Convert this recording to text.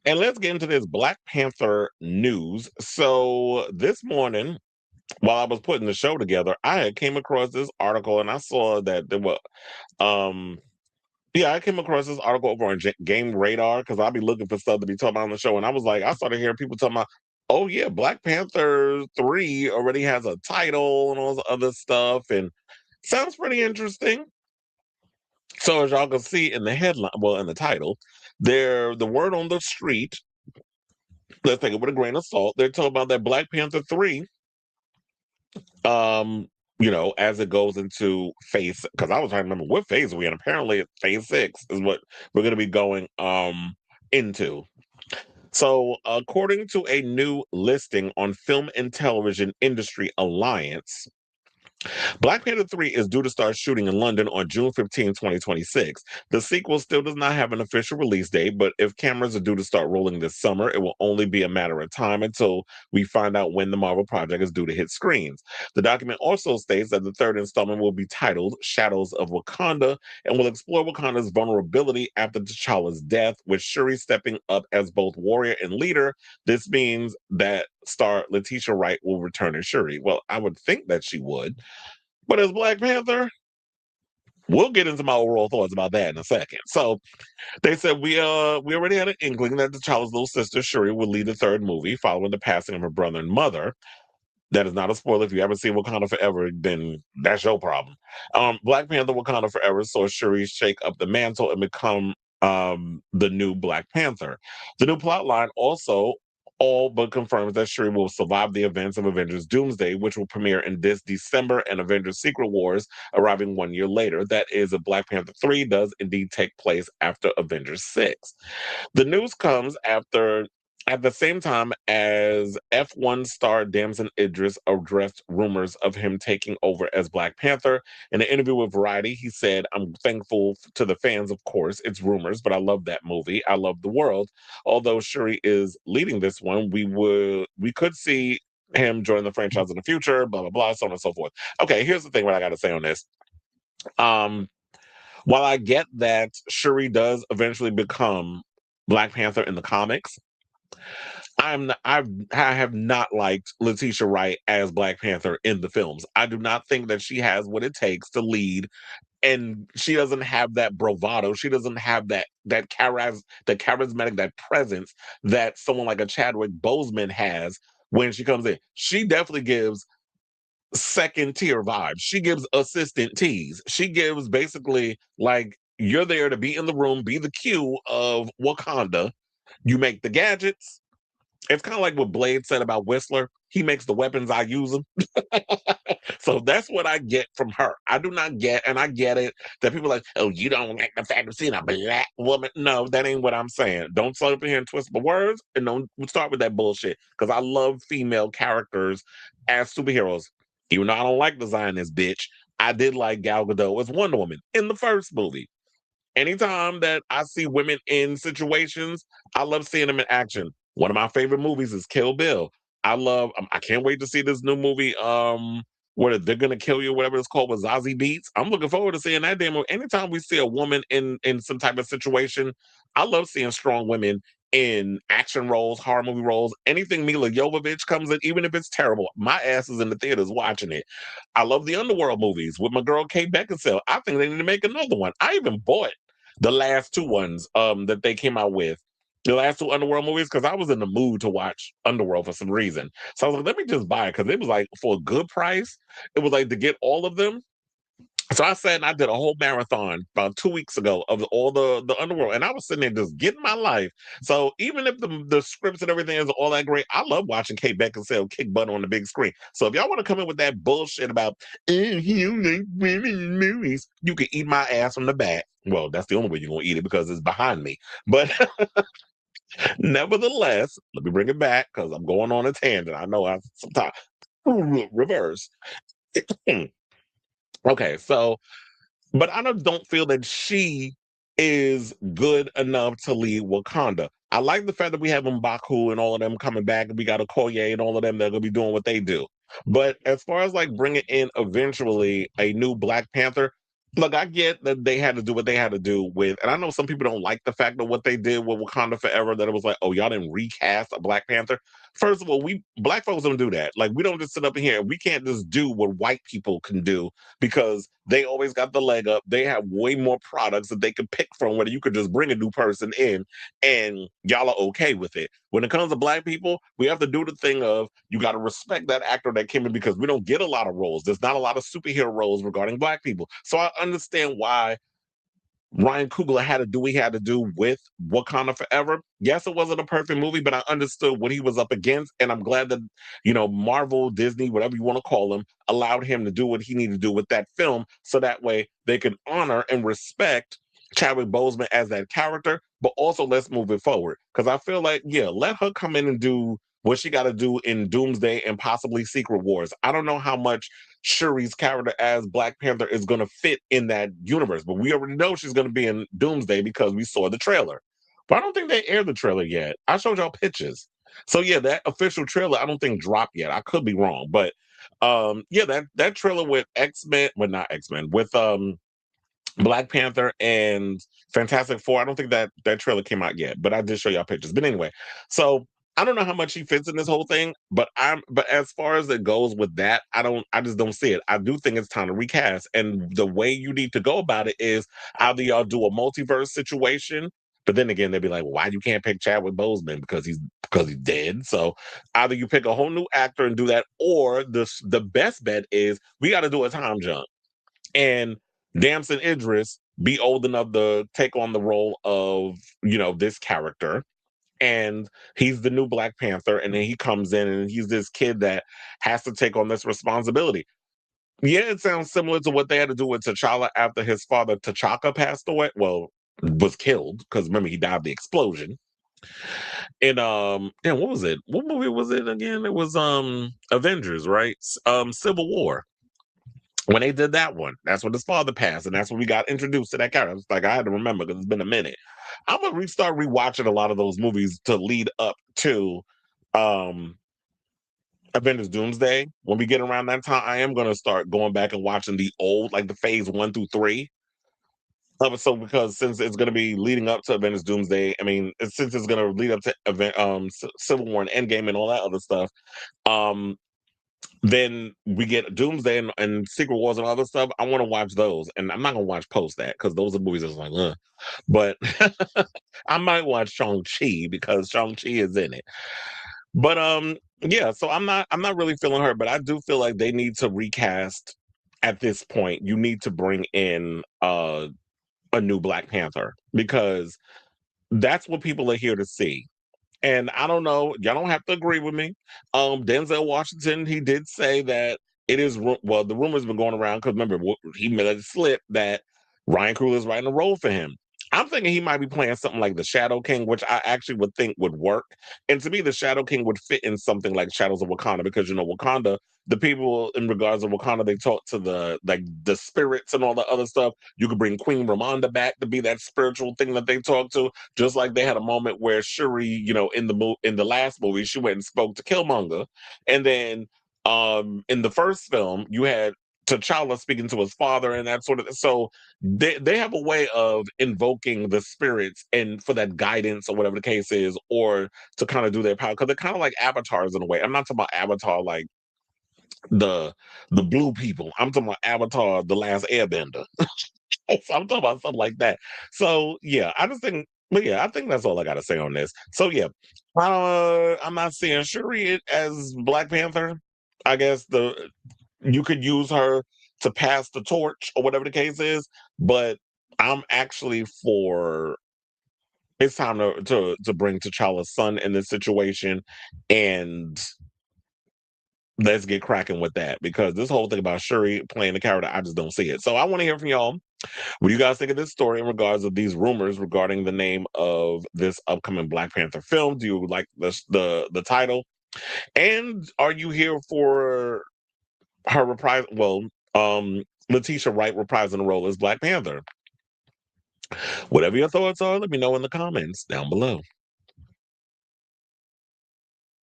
And let's get into this Black Panther news. So this morning, while I was putting the show together, I had came across this article and I saw that there were um yeah, I came across this article over on Game Radar because I'll be looking for stuff to be talking about on the show. And I was like, I started hearing people talking about, oh yeah, Black Panther 3 already has a title and all this other stuff. And sounds pretty interesting. So as y'all can see in the headline, well, in the title, the word on the street, let's take it with a grain of salt. They're talking about that Black Panther 3, um, as it goes into phase, because I was trying to remember what phase are we in. Apparently phase 6 is what we're gonna be going into. So according to a new listing on Film and Television Industry Alliance, Black Panther 3 is due to start shooting in London on June 15, 2026. The sequel still does not have an official release date, but if cameras are due to start rolling this summer, it will only be a matter of time until we find out when the Marvel project is due to hit screens. The document also states that the third installment will be titled Shadows of Wakanda and will explore Wakanda's vulnerability after T'Challa's death, with Shuri stepping up as both warrior and leader. This means that star Letitia Wright will return as Shuri. Well, I would think that she would. But as Black Panther, we'll get into my overall thoughts about that in a second. So they said we already had an inkling that T'Challa's little sister Shuri would lead the third movie following the passing of her brother and mother. That is not a spoiler. If you haven't seen Wakanda Forever, then that's your problem. Black Panther Wakanda Forever saw Shuri shake up the mantle and become the new Black Panther. The new plot line also all but confirms that Shuri will survive the events of Avengers Doomsday, which will premiere in this December, and Avengers Secret Wars arriving 1 year later. That is, if Black Panther 3 does indeed take place after Avengers 6. The news comes at the same time as F1 star Damson Idris addressed rumors of him taking over as Black Panther. In an interview with Variety, he said, I'm thankful to the fans, of course. It's rumors, but I love that movie. I love the world. Although Shuri is leading this one, we could see him join the franchise in the future, blah, blah, blah, so on and so forth. Okay, here's the thing what I gotta say on this. Um, while I get that Shuri does eventually become Black Panther in the comics, I have not liked Letitia Wright as Black Panther in the films. I do not think that she has what it takes to lead, and she doesn't have that bravado. She doesn't have that charismatic, that presence that someone like a Chadwick Boseman has when she comes in. She definitely gives second tier vibes. She gives assistant teas. She gives basically like you're there to be in the room, be the Q of Wakanda. You make the gadgets. It's kind of like what Blade said about Whistler. He makes the weapons, I use them. So that's what I get from her. I do not get, and I get it, that people are like, oh, you don't like the fact of seeing a black woman. No, that ain't what I'm saying. Don't sit up here and twist my words, and don't start with that bullshit. Because I love female characters as superheroes. Even though I don't like the Zionist bitch, I did like Gal Gadot as Wonder Woman in the first movie. Anytime that I see women in situations, I love seeing them in action. One of my favorite movies is Kill Bill. I can't wait to see this new movie, where they're gonna kill you, whatever it's called, with Zazie Beats. I'm looking forward to seeing that damn movie. Anytime we see a woman in some type of situation, I love seeing strong women in action roles, horror movie roles, anything Mila Jovovich comes in, even if it's terrible. My ass is in the theaters watching it. I love the Underworld movies with my girl Kate Beckinsale. I think they need to make another one. I even bought the last two ones that they came out with. The last two Underworld movies, because I was in the mood to watch Underworld for some reason. So I was like, let me just buy it because it was like for a good price. It was like to get all of them. So I said, and I did a whole marathon about 2 weeks ago of all the Underworld, and I was sitting there just getting my life. So even if the scripts and everything is all that great, I love watching Kate Beckinsale kick butt on the big screen. So if y'all want to come in with that bullshit about you like women in movies, you can eat my ass from the back. Well, that's the only way you're gonna eat it because it's behind me. But nevertheless, let me bring it back because I'm going on a tangent. I know I sometimes reverse. Okay, so but I don't feel that she is good enough to lead Wakanda. I like the fact that we have M'Baku and all of them coming back, and we got Okoye and all of them that are gonna be doing what they do. But as far as like bringing in eventually a new Black Panther, Look, I get that they had to do what they had to do with, and I know some people don't like the fact of what they did with Wakanda Forever. That it was like, oh, y'all didn't recast a Black Panther. First of all, we black folks don't do that. Like, we don't just sit up in here. We can't just do what white people can do because they always got the leg up. They have way more products that they could pick from. Whether you could just bring a new person in, and y'all are okay with it. When it comes to black people, we have to do the thing of you got to respect that actor that came in because we don't get a lot of roles. There's not a lot of superhero roles regarding black people. So I understand why Ryan Coogler had to do what he had to do with Wakanda Forever. Yes, it wasn't a perfect movie, but I understood what he was up against, and I'm glad that Marvel, Disney, whatever you want to call them, allowed him to do what he needed to do with that film, so that way they could honor and respect Chadwick Boseman as that character, but also let's move it forward because I feel like let her come in and do what she got to do in Doomsday and possibly Secret Wars. I don't know how much Shuri's character as Black Panther is going to fit in that universe. But we already know she's going to be in Doomsday because we saw the trailer. But I don't think they aired the trailer yet. I showed y'all pictures. So yeah, that official trailer I don't think dropped yet. I could be wrong, but yeah, that trailer with X-Men, well not X-Men, with Black Panther and Fantastic Four. I don't think that trailer came out yet, but I did show y'all pictures. But anyway, so I don't know how much he fits in this whole thing, but as far as it goes with that, I just don't see it. I do think it's time to recast. And the way you need to go about it is either y'all do a multiverse situation, but then again, they'd be like, well, why you can't pick Chadwick Boseman because he's dead. So either you pick a whole new actor and do that, or the best bet is we got to do a time jump and Damson Idris be old enough to take on the role of this character, and he's the new Black Panther, and then he comes in and he's this kid that has to take on this responsibility. Yeah, it sounds similar to what they had to do with T'Challa after his father T'Chaka passed away. Well, was killed because remember he died of the explosion. And damn, what was it? What movie was it again? It was Avengers, right? Civil War. When they did that one, that's when his father passed, and that's when we got introduced to that character. It's like I had to remember because it's been a minute. I'm gonna restart rewatching a lot of those movies to lead up to um Avengers Doomsday. When we get around that time, I am gonna start going back and watching the old, like the phase 1 through 3. So because since it's gonna be leading up to Avengers Doomsday, I mean, since it's gonna lead up to Civil War and Endgame and all that other stuff, um, then we get Doomsday and Secret Wars and other stuff. I want to watch those, and I'm not gonna watch post that because those are movies that's like, but I might watch Shang Chi because Shang Chi is in it. But yeah. So I'm not really feeling her, but I do feel like they need to recast at this point. You need to bring in a new Black Panther because that's what people are here to see. And I don't know, y'all don't have to agree with me. Denzel Washington, he did say that it is well, the rumor's been going around because remember he made it slip that Ryan Coogler is writing a role for him. I'm thinking he might be playing something like the Shadow King, which I actually would think would work. And to me, the Shadow King would fit in something like Shadows of Wakanda because Wakanda, the people in regards to Wakanda, they talk to the spirits and all the other stuff. You could bring Queen Ramonda back to be that spiritual thing that they talk to. Just like they had a moment where Shuri, in the last movie, she went and spoke to Killmonger, and then in the first film, you had T'Challa speaking to his father and that sort of. So they have a way of invoking the spirits and for that guidance or whatever the case is, or to kind of do their power because they're kind of like avatars in a way. I'm not talking about Avatar like the the blue people. I'm talking about Avatar, the Last Airbender. So I'm talking about something like that. So yeah, I just think, but yeah, I think that's all I got to say on this. So yeah, I'm not seeing Shuri as Black Panther. I guess you could use her to pass the torch or whatever the case is, but I'm actually for it's time to bring T'Challa's son in this situation and let's get cracking with that because this whole thing about Shuri playing the character, I just don't see it. So I want to hear from y'all. What do you guys think of this story in regards of these rumors regarding the name of this upcoming Black Panther film? Do you like the title? And are you here for her reprise? Well, Letitia Wright reprising the role as Black Panther. Whatever your thoughts are, let me know in the comments down below.